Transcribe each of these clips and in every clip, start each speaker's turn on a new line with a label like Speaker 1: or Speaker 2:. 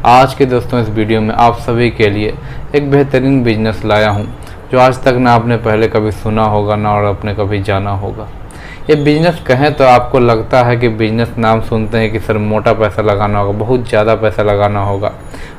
Speaker 1: आज के दोस्तों इस वीडियो में आप सभी के लिए एक बेहतरीन बिजनेस लाया हूं जो आज तक ना आपने पहले कभी सुना होगा ना और आपने कभी जाना होगा। ये बिजनेस कहें तो आपको लगता है कि बिजनेस नाम सुनते हैं कि सर मोटा पैसा लगाना होगा, बहुत ज़्यादा पैसा लगाना होगा,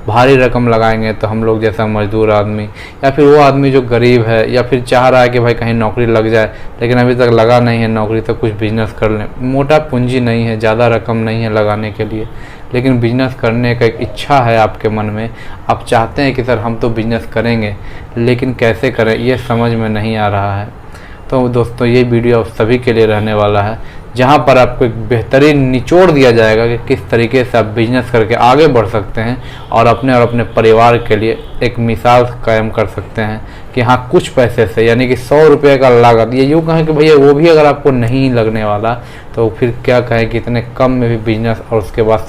Speaker 1: भारी रकम लगाएंगे तो हम लोग जैसा मजदूर आदमी या फिर वो आदमी जो गरीब है या फिर चाह रहा है कि भाई कहीं नौकरी लग जाए लेकिन अभी तक लगा नहीं है नौकरी, तो कुछ बिजनेस कर लें। मोटा पूंजी नहीं है, ज़्यादा रकम नहीं है लगाने के लिए, लेकिन बिजनेस करने का एक इच्छा है आपके मन में। आप चाहते हैं कि सर हम तो बिजनेस करेंगे लेकिन कैसे करें ये समझ में नहीं आ रहा है। तो दोस्तों ये वीडियो आप सभी के लिए रहने वाला है, जहां पर आपको एक बेहतरीन निचोड़ दिया जाएगा कि किस तरीके से आप बिजनेस करके आगे बढ़ सकते हैं और अपने परिवार के लिए एक मिसाल कायम कर सकते हैं कि हाँ कुछ पैसे से, यानी कि 100 रुपये का लागत, ये यूँ कहें कि भैया वो भी अगर आपको नहीं लगने वाला तो फिर क्या कहें कि इतने कम में भी बिजनेस और उसके बाद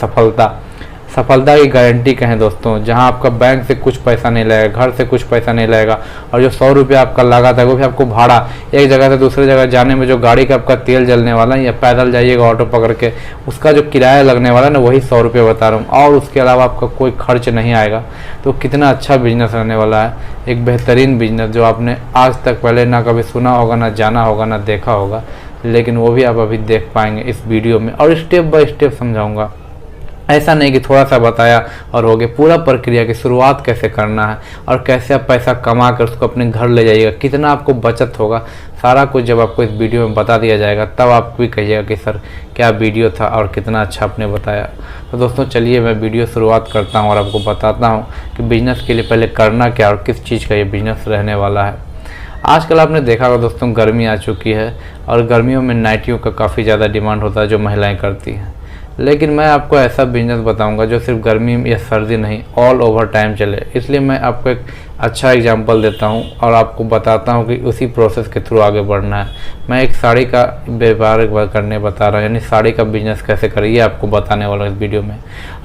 Speaker 1: सफलता की गारंटी कहें दोस्तों, जहां आपका बैंक से कुछ पैसा नहीं लगेगा, घर से कुछ पैसा नहीं लगेगा, और जो 100 रुपये आपका लगा था वो भी आपको भाड़ा, एक जगह से दूसरे जगह जाने में जो गाड़ी का आपका तेल जलने वाला है या पैदल जाइएगा ऑटो पकड़ के, उसका जो किराया लगने वाला है ना वही 100 रुपये बता रहा हूँ, और उसके अलावा आपका कोई खर्च नहीं आएगा। तो कितना अच्छा बिजनेस रहने वाला है, एक बेहतरीन बिजनेस जो आपने आज तक पहले ना कभी सुना होगा, ना जाना होगा, ना देखा होगा, लेकिन वो भी आप अभी देख पाएंगे इस वीडियो में और स्टेप बाय स्टेप समझाऊंगा। ऐसा नहीं कि थोड़ा सा बताया और हो गया, पूरा प्रक्रिया की शुरुआत कैसे करना है और कैसे आप पैसा कमा कर उसको अपने घर ले जाइएगा, कितना आपको बचत होगा, सारा कुछ जब आपको इस वीडियो में बता दिया जाएगा तब आप भी कहिएगा कि सर क्या वीडियो था और कितना अच्छा आपने बताया। तो दोस्तों चलिए मैं वीडियो शुरुआत करता हूँ और आपको बताता हूँ कि बिजनेस के लिए पहले करना क्या और किस चीज़ का ये बिजनेस रहने वाला है। आजकल आपने देखा होगा दोस्तों गर्मी आ चुकी है और गर्मियों में नाइटियों का काफ़ी ज़्यादा डिमांड होता है जो महिलाएँ करती हैं, लेकिन मैं आपको ऐसा बिजनेस बताऊंगा जो सिर्फ गर्मी या सर्दी नहीं ऑल ओवर टाइम चले। इसलिए मैं आपको एक अच्छा एग्जांपल देता हूं और आपको बताता हूं कि उसी प्रोसेस के थ्रू आगे बढ़ना है। मैं एक साड़ी का व्यापार करने बता रहा हूं, यानी साड़ी का बिजनेस कैसे करें ये आपको बताने वाला इस वीडियो में।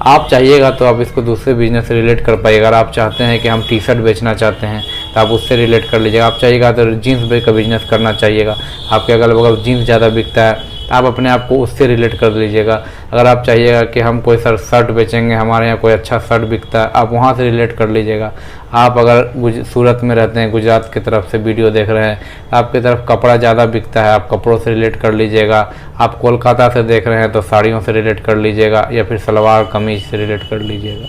Speaker 1: आप चाहिएगा तो आप इसको दूसरे बिजनेस से रिलेट कर पाइएगा। अगर आप चाहते हैं कि हम टी शर्ट बेचना चाहते हैं तो आप उससे रिलेट कर लीजिएगा। आप चाहिएगा तो जीन्स का बिजनेस करना चाहिएगा, आपके अगल बगल जीन्स ज़्यादा बिकता है, आप अपने आप को उससे रिलेट कर लीजिएगा। अगर आप चाहिएगा कि हम कोई शर्ट बेचेंगे, हमारे यहाँ कोई अच्छा शर्ट बिकता है, आप वहाँ से रिलेट कर लीजिएगा। आप अगर सूरत में रहते हैं, गुजरात की तरफ से वीडियो देख रहे हैं, आपकी तरफ कपड़ा ज़्यादा बिकता है, आप कपड़ों से रिलेट कर लीजिएगा। आप कोलकाता से देख रहे हैं तो साड़ियों से रिलेट कर लीजिएगा या फिर सलवार कमीज से रिलेट कर लीजिएगा।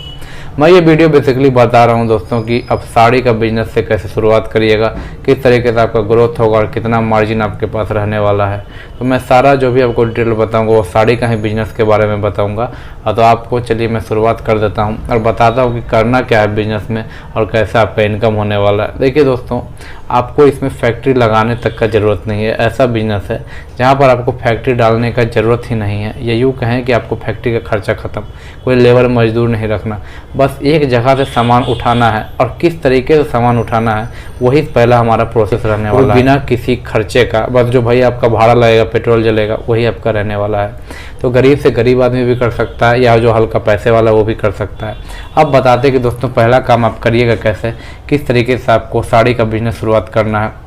Speaker 1: मैं ये वीडियो बेसिकली बता रहा हूँ दोस्तों कि अब साड़ी का बिजनेस से कैसे शुरुआत करिएगा, किस तरीके से आपका ग्रोथ होगा और कितना मार्जिन आपके पास रहने वाला है। तो मैं सारा जो भी आपको डिटेल बताऊंगा वो साड़ी का ही बिजनेस के बारे में बताऊंगा। तो आपको चलिए मैं शुरुआत कर देता हूं और बताता हूं कि करना क्या है बिजनेस में और कैसे आपका इनकम होने वाला है। देखिए दोस्तों, आपको इसमें फैक्ट्री लगाने तक का ज़रूरत नहीं है। ऐसा बिजनेस है जहाँ पर आपको फैक्ट्री डालने का ज़रूरत ही नहीं है। ये यूँ कहें कि आपको फैक्ट्री का खर्चा ख़त्म, कोई लेबर मजदूर नहीं रखना, बस एक जगह से सामान उठाना है और किस तरीके से सामान उठाना है वही पहला हमारा प्रोसेस रहने वाला है, बिना किसी खर्चे का। बस जो भाई आपका भाड़ा लगेगा, पेट्रोल जलेगा, वही आपका रहने वाला है। तो गरीब से गरीब आदमी भी कर सकता है या जो हल्का पैसे वाला वो भी कर सकता है। अब बताते कि दोस्तों पहला काम आप करिएगा कैसे, किस तरीके से आपको साड़ी का बिजनेस शुरुआत करना है।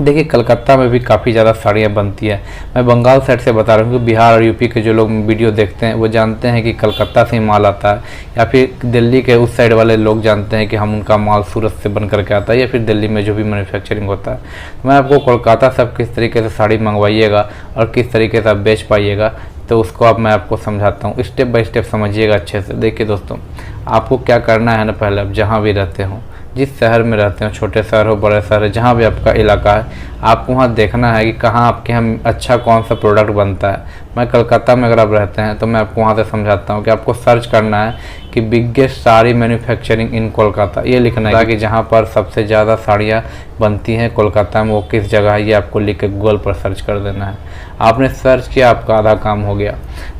Speaker 1: देखिए कलकत्ता में भी काफ़ी ज़्यादा साड़ियाँ बनती है। मैं बंगाल साइड से बता रहा हूँ कि बिहार और यूपी के जो लोग वीडियो देखते हैं वो जानते हैं कि कलकत्ता से ही माल आता है, या फिर दिल्ली के उस साइड वाले लोग जानते हैं कि हम उनका माल सूरत से बन करके आता है, या फिर दिल्ली में जो भी मैन्युफैक्चरिंग होता है। मैं आपको कोलकाता से आप किस तरीके से साड़ी मंगवाइएगा और किस तरीके से आप बेच पाइएगा तो उसको अब मैं आपको समझाता हूँ, स्टेप बाय स्टेप समझिएगा अच्छे से। देखिए दोस्तों, आपको क्या करना है ना, पहले आप जहाँ भी रहते हो, जिस शहर में रहते हो, छोटे शहर हो बड़े शहर है, जहाँ भी आपका इलाका है, आपको वहाँ देखना है कि कहाँ आपके यहाँ अच्छा कौन सा प्रोडक्ट बनता है। मैं कलकत्ता में अगर आप रहते हैं तो मैं आपको वहाँ से समझाता हूँ कि आपको सर्च करना है कि बिगेस्ट साड़ी मैन्युफैक्चरिंग इन कोलकाता, ये लिखना है कि जहाँ पर सबसे ज़्यादा साड़ियाँ बनती हैं कोलकाता में वो किस जगह है, ये आपको लिख के गूगल पर सर्च कर देना है। आपने सर्च किया, आपका आधा काम हो गया।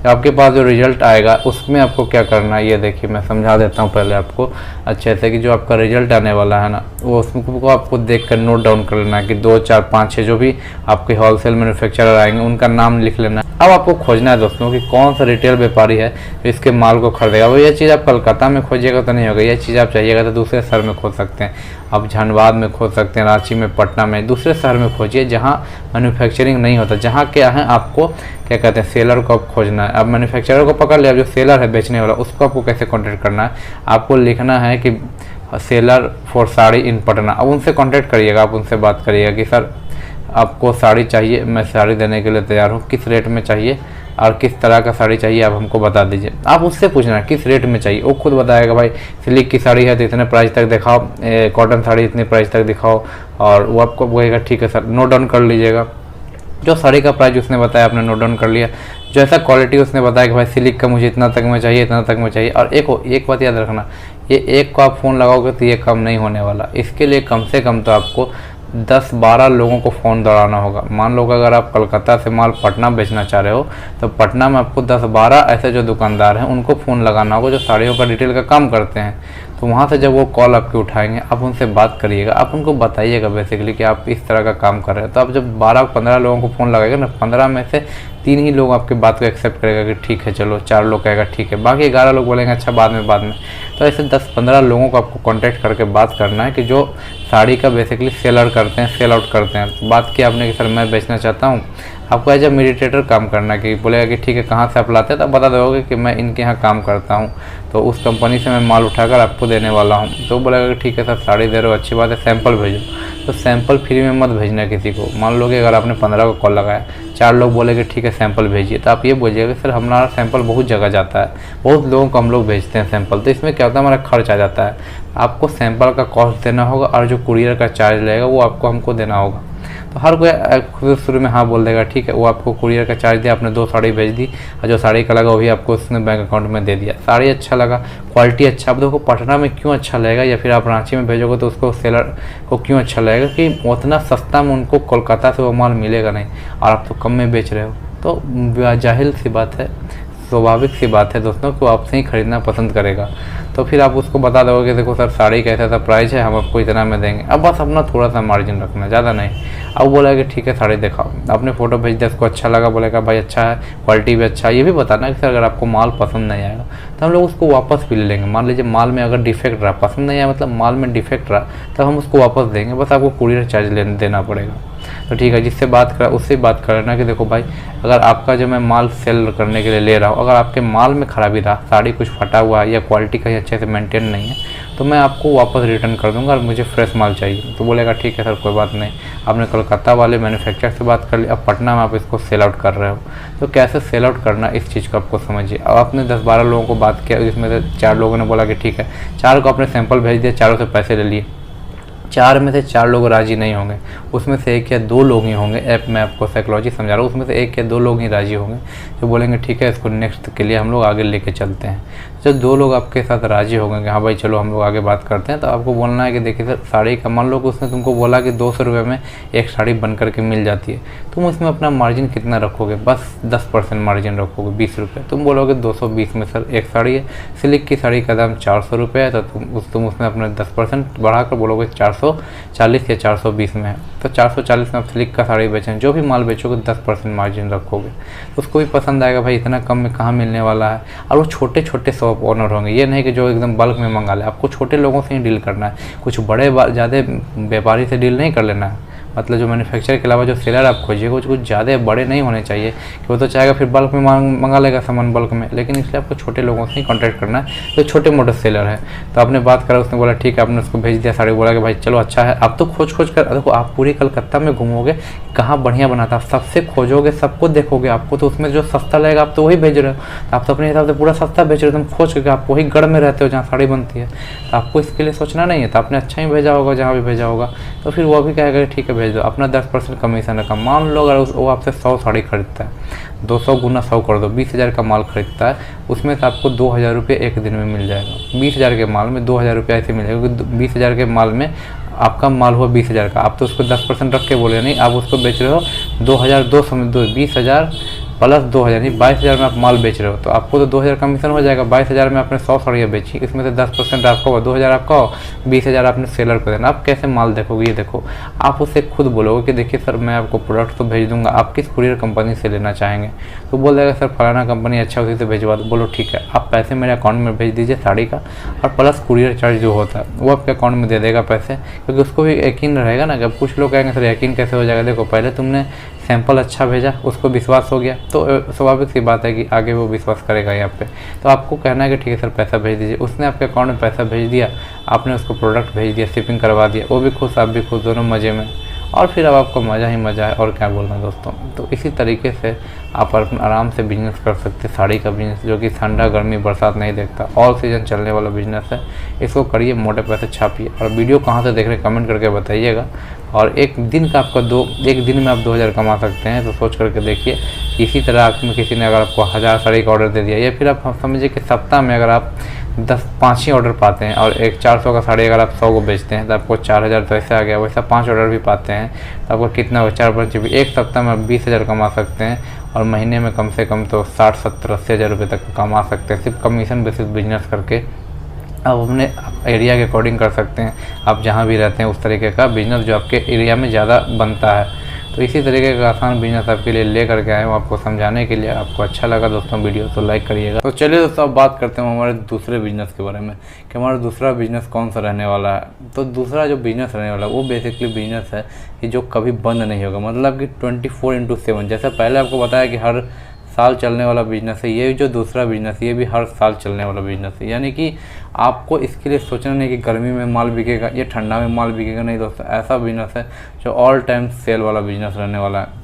Speaker 1: तो आपके पास जो रिजल्ट आएगा उसमें आपको क्या करना है ये देखिए मैं समझा देता हूँ पहले आपको अच्छे से कि जो आपका रिजल्ट आने वाला है ना वो उसको आपको देख कर नोट डाउन कर लेना है कि 2, 4, 5, 6 जो भी आपके होलसेल मैन्युफैक्चरर आएंगे उनका नाम लिख लेना है। अब आपको खोजना है दोस्तों कि कौन सा रिटेल व्यापारी है जो इसके माल को खरीदेगा। वो ये चीज़ आप कलकत्ता में खोजिएगा तो नहीं होगा, ये चीज़ आप चाहिएगा तो दूसरे शहर में खोज सकते हैं। आप धनबाद में खोज सकते हैं, रांची में, पटना में, दूसरे शहर में खोजिए जहाँ मैन्युफैक्चरिंग नहीं होता, जहाँ क्या है आपको क्या कहते हैं सेलर को आप खोजना है। अब मैन्युफैक्चरर को पकड़ लिया, जो सेलर है बेचने वाला, उसको आपको कैसे कॉन्टेक्ट करना है, आपको लिखना है कि सेलर फॉर साड़ी इन पटना। अब उनसे कॉन्टेक्ट करिएगा, आप उनसे बात करिएगा कि सर आपको साड़ी चाहिए, मैं साड़ी देने के लिए तैयार हूँ, किस रेट में चाहिए और किस तरह का साड़ी चाहिए आप हमको बता दीजिए। आप उससे पूछना किस रेट में चाहिए, वो खुद बताएगा भाई सिल्क की साड़ी है तो इतने प्राइस तक दिखाओ, कॉटन साड़ी इतने प्राइस तक दिखाओ, और वो आपको कहेगा ठीक है सर, नोट डाउन कर लीजिएगा। जो साड़ी का प्राइस उसने बताया आपने नोट डाउन कर लिया, जैसा क्वालिटी उसने बताया कि भाई सिल्क का मुझे इतना तक में चाहिए, इतना तक में चाहिए। और एक बात याद रखना, ये एक को आप फ़ोन लगाओगे तो ये कम नहीं होने वाला, इसके लिए कम से कम तो आपको 10-12 लोगों को फ़ोन दौड़ाना होगा। मान लो कि अगर आप कलकत्ता से माल पटना बेचना चाह रहे हो तो पटना में आपको 10-12 ऐसे जो दुकानदार हैं उनको फ़ोन लगाना होगा जो साड़ियों का डिटेल का काम करते हैं। तो वहाँ से जब वो कॉल आपकी उठाएंगे आप उनसे बात करिएगा, आप उनको बताइएगा बेसिकली कि आप इस तरह का काम कर रहे हैं। तो आप जब 12-15 लोगों को फ़ोन लगाएगा ना, 15 में से 3 ही लोग आपकी बात को एक्सेप्ट करेगा कि ठीक है चलो, 4 लोग कहेगा ठीक है, बाकी 11 लोग बोलेंगे अच्छा बाद में। तो ऐसे 10-15 लोगों को आपको कॉन्टैक्ट करके बात करना है कि जो साड़ी का बेसिकली सेलर करते हैं, सेल आउट करते हैं। बात की आपने कि सर मैं बेचना चाहता हूँ, आपको एज ए मेडिटेटर काम करना है कि बोलेगा कि ठीक है कहाँ से आप लाते हैं, तो आप बता दोगे कि मैं इनके यहाँ काम करता हूँ, तो उस कंपनी से मैं माल उठाकर आपको देने वाला हूँ। तो बोलेगा कि ठीक है सर साड़ी दे रहे हो, अच्छी बात है, सैंपल भेजो। तो सैंपल फ्री में मत भेजना किसी को। मान लो कि अगर आपने 15 को कॉल लगाया, 4 लोग बोले कि ठीक है सैंपल भेजिए, तो आप ये बोलिएगा कि सर हमारा सैंपल बहुत जगह जाता है, बहुत लोगों को हम लोग भेजते हैं सैंपल, तो इसमें क्या होता है हमारा खर्च आ जाता है, आपको सैंपल का कॉस्ट देना होगा और जो कुरियर का चार्ज लगेगा वो आपको हमको देना होगा। तो हर कोई शुरू में हाँ बोल देगा ठीक है, वो आपको कुरियर का चार्ज दिया, आपने 2 साड़ी भेज दी और जो साड़ी का लगा वही आपको उसने बैंक अकाउंट में दे दिया। साड़ी अच्छा लगा, क्वालिटी अच्छा, अब देखो पटना में क्यों अच्छा लगेगा या फिर आप रांची में भेजोगे तो उसको सेलर को क्यों अच्छा लगेगा कि उतना सस्ता में उनको कोलकाता से वो माल मिलेगा नहीं और आप तो कम में बेच रहे हो। तो जाहिर सी बात है, स्वाभाविक सी बात है दोस्तों कि वो आपसे ही ख़रीदना पसंद करेगा। तो फिर आप उसको बता दोगे कि देखो सर साड़ी का ऐसा प्राइस है, हम आपको इतना में देंगे। अब बस अपना थोड़ा सा मार्जिन रखना, ज़्यादा नहीं। अब बोला कि ठीक है साड़ी दिखाओ, आपने फ़ोटो भेज दिया, उसको अच्छा लगा, बोलेगा भाई अच्छा है, क्वालिटी भी अच्छा है। ये भी बताना कि सर अगर आपको माल पसंद नहीं आएगा तो हम लोग उसको वापस भी ले लेंगे। मान लीजिए माल में अगर डिफेक्ट रहा, पसंद नहीं आया मतलब माल में डिफेक्ट रहा, तब हम उसको वापस देंगे, बस आपको कुरियर चार्ज देना पड़ेगा। तो ठीक है, जिससे बात कर उससे बात करना कि देखो भाई अगर आपका जो मैं माल सेल करने के लिए ले रहा हूँ, अगर आपके माल में खराबी रहा, साड़ी कुछ फटा हुआ है या क्वालिटी कहीं अच्छे से मेंटेन नहीं है, तो मैं आपको वापस रिटर्न कर दूंगा और मुझे फ्रेश माल चाहिए। तो बोलेगा ठीक है सर कोई बात नहीं। आपने कोलकाता वाले मैन्युफैक्चरर से बात कर ली, अब पटना में आप इसको सेल आउट कर रहे हो, तो कैसे सेल आउट करना इस चीज़ को आपको समझिए। अब आपने 10-12 लोगों को बात किया, जिसमें से 4 लोगों ने बोला कि ठीक है, 4 को आपने सैंपल भेज दिया, 4 से पैसे ले लिए। 4 में से 4 लोग राज़ी नहीं होंगे, उसमें से 1 या 2 लोग ही होंगे, ऐप में आपको साइकोलॉजी समझा रहा हूँ, उसमें से 1 या 2 लोग ही राज़ी होंगे जो बोलेंगे ठीक है इसको नेक्स्ट के लिए हम लोग आगे लेके चलते हैं। जब 2 लोग आपके साथ राज़ी हो गए कि हाँ भाई चलो हम लोग आगे बात करते हैं, तो आपको बोलना है कि देखिए सर साड़ी का, मान लो कि उसने तुमको बोला कि 200 रुपये में एक साड़ी बन करके मिल जाती है, तुम उसमें अपना मार्जिन कितना रखोगे, बस 10% मार्जिन रखोगे, 20 रुपये। तुम बोलोगे 220 में सर एक साड़ी है, सिल्क की साड़ी का दाम 400 रुपये है, तो तुम उसमें अपने 10% बढ़ाकर बोलोगे 440 या 420 में है, तो 440 में आप सिल्क का साड़ी बेचें, जो भी माल बेचोगे 10% मार्जिन रखोगे, उसको भी पसंद आएगा भाई इतना कम में कहाँ मिलने वाला है। और वो छोटे छोटे शॉप ओनर होंगे, ये नहीं कि जो एकदम बल्क में मंगा ले, आपको छोटे लोगों से ही डील करना है, कुछ बड़े ज़्यादा व्यापारी से डील नहीं कर लेना है। मतलब जो मैन्युफैक्चर के अलावा जो सेलर आप खोजिएगा कुछ ज़्यादा बड़े नहीं होने चाहिए कि वो तो चाहेगा फिर बल्क में मंगा लेगा सामान बल्क में, लेकिन इसलिए आपको छोटे लोगों से ही कॉन्टैक्ट करना है जो छोटे मोटे सेलर है। तो आपने बात करा, उसने बोला ठीक है, आपने उसको भेज दिया साड़ी, बोला कि भाई चलो अच्छा है। आप तो खोज कर देखो, आप पूरी कलकत्ता में घूमोगे कहाँ बढ़िया बनाता, सबसे खोजोगे, सबको देखोगे, आपको तो उसमें जो सस्ता लगेगा आप तो वही भेज रहे हो, तो आप तो अपने हिसाब से पूरा सस्ता भेज रहे हो, तुम खोज करके आप वही गढ़ में रहते हो जहाँ साड़ी बनती है, तो आपको इसके लिए सोचना नहीं है। तो आपने अच्छा ही भेजा होगा जहाँ भी भेजा होगा, तो फिर वो भी कहेगा ठीक है भेज दो, अपना 10% कमीशन रखा। मान लो अगर वो आपसे 100 साड़ी खरीदता है, 200 गुना 100 कर दो, 20,000 का माल खरीदता है, उसमें से आपको 2,000 रुपये एक दिन में मिल जाएगा। 20,000 के माल में 2,000 रुपये ऐसे मिल जाएगा, क्योंकि 20,000 के माल में आपका माल हुआ 20,000 का, आप तो उसको 10% रख के बोले नहीं, आप उसको बेच रहे हो 2,200 में, 20,000 प्लस 2000 यानी 22,000 में आप माल बेच रहे हो तो आपको तो 2000 कमीशन हो जाएगा। 22,000 में आपने 100 साड़ियाँ बेची, इसमें से 10% आपका हुआ, 2000 आपका हो, 20,000 आपने सेलर को देना। आप कैसे माल देखोगे ये देखो, आप उससे खुद बोलोगे कि देखिए सर मैं आपको प्रोडक्ट तो भेज दूंगा, आप किस कुरियर कंपनी से लेना चाहेंगे, तो बोल देगा सर फलाना कंपनी अच्छा उसी से भेजवा दो। बोलो ठीक है, आप पैसे मेरे अकाउंट में भेज दीजिए साड़ी का, और प्लस कुरियर चार्ज जो होता है वो आपके अकाउंट में दे देगा पैसे, क्योंकि उसको भी यकीन रहेगा ना। कि कुछ लोग कहेंगे सर यकीन कैसे हो जाएगा, देखो पहले तुमने सैंपल अच्छा भेजा, उसको विश्वास हो गया, तो स्वाभाविक सी बात है कि आगे वो विश्वास करेगा यहाँ पे। तो आपको कहना है कि ठीक है सर पैसा भेज दीजिए, उसने आपके अकाउंट में पैसा भेज दिया, आपने उसको प्रोडक्ट भेज दिया, शिपिंग करवा दिया, वो भी खुश आप भी खुश, दोनों मज़े में, और फिर अब आपको मज़ा ही मज़ा है, और क्या बोलना दोस्तों। तो इसी तरीके से आप आराम से बिजनेस कर सकते हैं, साड़ी का बिजनेस जो कि ठंडा गर्मी बरसात नहीं देखता, ऑल सीजन चलने वाला बिजनेस है। इसको करिए, मोटे पैसे छापिए। और वीडियो कहाँ से देख रहे हैं कमेंट करके बताइएगा। और एक दिन का आपका एक दिन में आप 2000 कमा सकते हैं, तो सोच करके देखिए। इसी तरह में किसी ने अगर आपको 1000 साड़ी का ऑर्डर दे दिया, या फिर आप समझिए कि सप्ताह में अगर आप 5 ही ऑर्डर पाते हैं, और एक 400 का साड़ी अगर आप 100 को बेचते हैं तो आपको 4000 तो ऐसे आ गया। वैसा 5 ऑर्डर भी पाते हैं तो आपको कितना हो, 4 एक सप्ताह में आप 20,000 कमा सकते हैं, और महीने में कम से कम तो 60, 70, 80 हज़ार रुपये तक कमा सकते हैं, सिर्फ कमीशन बेसिस बिजनेस करके। आप अपने एरिया के अकॉर्डिंग कर सकते हैं, आप जहाँ भी रहते हैं उस तरीके का बिजनेस जो आपके एरिया में ज़्यादा बनता है। तो इसी तरीके का आसान बिजनेस आपके लिए ले करके आए हूँ, आपको समझाने के लिए। आपको अच्छा लगा दोस्तों वीडियो तो लाइक करिएगा। तो चलिए दोस्तों अब बात करते हैं हमारे दूसरे बिजनेस के बारे में, कि हमारा दूसरा बिजनेस कौन सा रहने वाला है। तो दूसरा जो बिजनेस रहने वाला है वो बेसिकली बिजनेस है कि जो कभी बंद नहीं होगा, मतलब कि 24/7। जैसे पहले आपको बताया कि हर साल चलने वाला बिजनेस है, ये जो दूसरा बिजनेस है ये भी हर साल चलने वाला बिजनेस है। यानी कि आपको इसके लिए सोचना नहीं कि गर्मी में माल बिकेगा या ठंडा में माल बिकेगा, नहीं दोस्तों, ऐसा बिजनेस है जो ऑल टाइम सेल वाला बिजनेस रहने वाला है।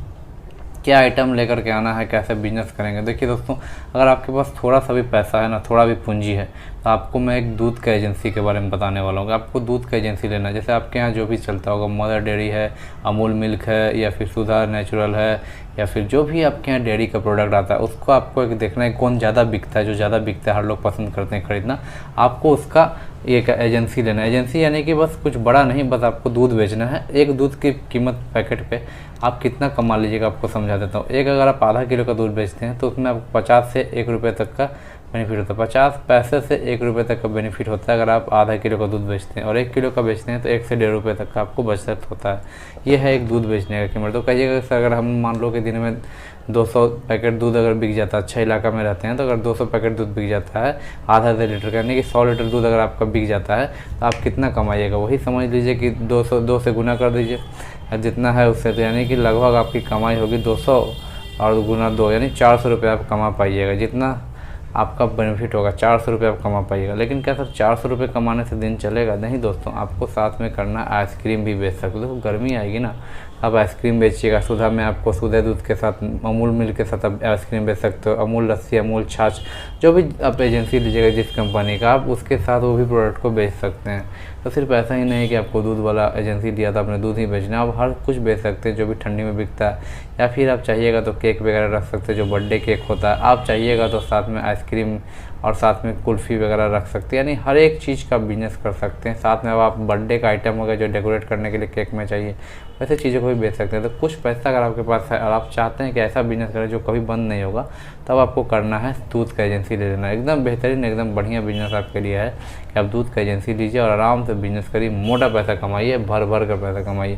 Speaker 1: क्या आइटम लेकर के आना है, कैसे बिजनेस करेंगे। देखिए दोस्तों, अगर आपके पास थोड़ा सा भी पैसा है ना, थोड़ा भी पूंजी है, तो आपको मैं एक दूध का एजेंसी के बारे में बताने वाला हूँ। आपको दूध का एजेंसी लेना है, जैसे आपके यहाँ जो भी चलता होगा, मदर डेयरी है, अमूल मिल्क है, या फिर सुधा नेचुरल है, या फिर जो भी आपके यहाँ डेयरी का प्रोडक्ट आता है, उसको आपको एक देखना है कौन ज़्यादा बिकता है। जो ज़्यादा बिकता है हर लोग पसंद करते हैं खरीदना, आपको उसका एक एजेंसी लेना है। एजेंसी यानी कि बस कुछ बड़ा नहीं, बस आपको दूध बेचना है। एक दूध की कीमत पैकेट पे आप कितना कमा लीजिएगा आपको समझा देता हूँ। एक अगर आप आधा किलो का दूध बेचते हैं तो उसमें आपको 50 से 1 रुपये तक का बेनिफिट होता है। 50 पैसे से 1 रुपये तक का बेनिफिट होता है अगर आप आधा किलो का दूध बेचते हैं, और 1 किलो का बेचते हैं तो 1 से 1.5 रुपये तक का आपको बचत होता है। ये है एक दूध बेचने का कीमत। तो कहिएगा सर अगर हम मान लो कि दिन में 200 पैकेट दूध अगर बिक जाता है, अच्छा इलाका में रहते हैं, तो अगर 200 पैकेट दूध बिक जाता है आधा लीटर का, यानी कि 100 लीटर दूध अगर आपका बिक जाता है तो आप कितना कमाइएगा। वही समझ लीजिए कि 2 से गुना कर दीजिए जितना है उससे, तो यानी कि लगभग आपकी कमाई होगी 200 और गुना 2 यानी 400 रुपये आप कमा पाइएगा। जितना आपका बेनिफिट होगा 400 रुपये आप कमा पाइएगा। लेकिन क्या सर 400 रुपये कमाने से दिन चलेगा? नहीं दोस्तों, आपको साथ में करना आइसक्रीम भी बेच सकते हो। देखो गर्मी आएगी ना, आप आइसक्रीम बेचिएगा। सुधा में आपको सुधा दूध के साथ अमूल मिल्क के साथ आप आइसक्रीम बेच सकते हो। अमूल लस्सी, अमूल छाछ, जो भी आप एजेंसी लीजिएगा जिस कंपनी का, आप उसके साथ वो भी प्रोडक्ट को बेच सकते हैं। तो सिर्फ ऐसा ही नहीं कि आपको दूध वाला एजेंसी दिया था आपने दूध ही बेचना, आप हर कुछ बेच सकते हैं जो भी ठंडी में बिकता है। या फिर आप चाहिएगा तो केक वगैरह रख सकते हैं, जो बर्थडे केक होता है। आप चाहिएगा तो साथ में आइसक्रीम और साथ में कुल्फ़ी वगैरह रख सकते हैं, यानी हर एक चीज़ का बिजनेस कर सकते हैं। साथ में अब आप बर्थडे का आइटम वगैरह जो डेकोरेट करने के लिए केक में चाहिए, वैसे चीज़ों को भी बेच सकते हैं। तो कुछ पैसा अगर आपके पास है और आप चाहते हैं कि ऐसा बिजनेस करें जो कभी बंद नहीं होगा, तब आपको करना है दूध का एजेंसी ले लेना। एकदम बेहतरीन, एकदम बढ़िया बिजनेस आपके लिए है कि आप दूध का एजेंसी लीजिए और आराम से बिजनेस करिए, मोटा पैसा कमाइए, भर भर कर पैसा कमाइए।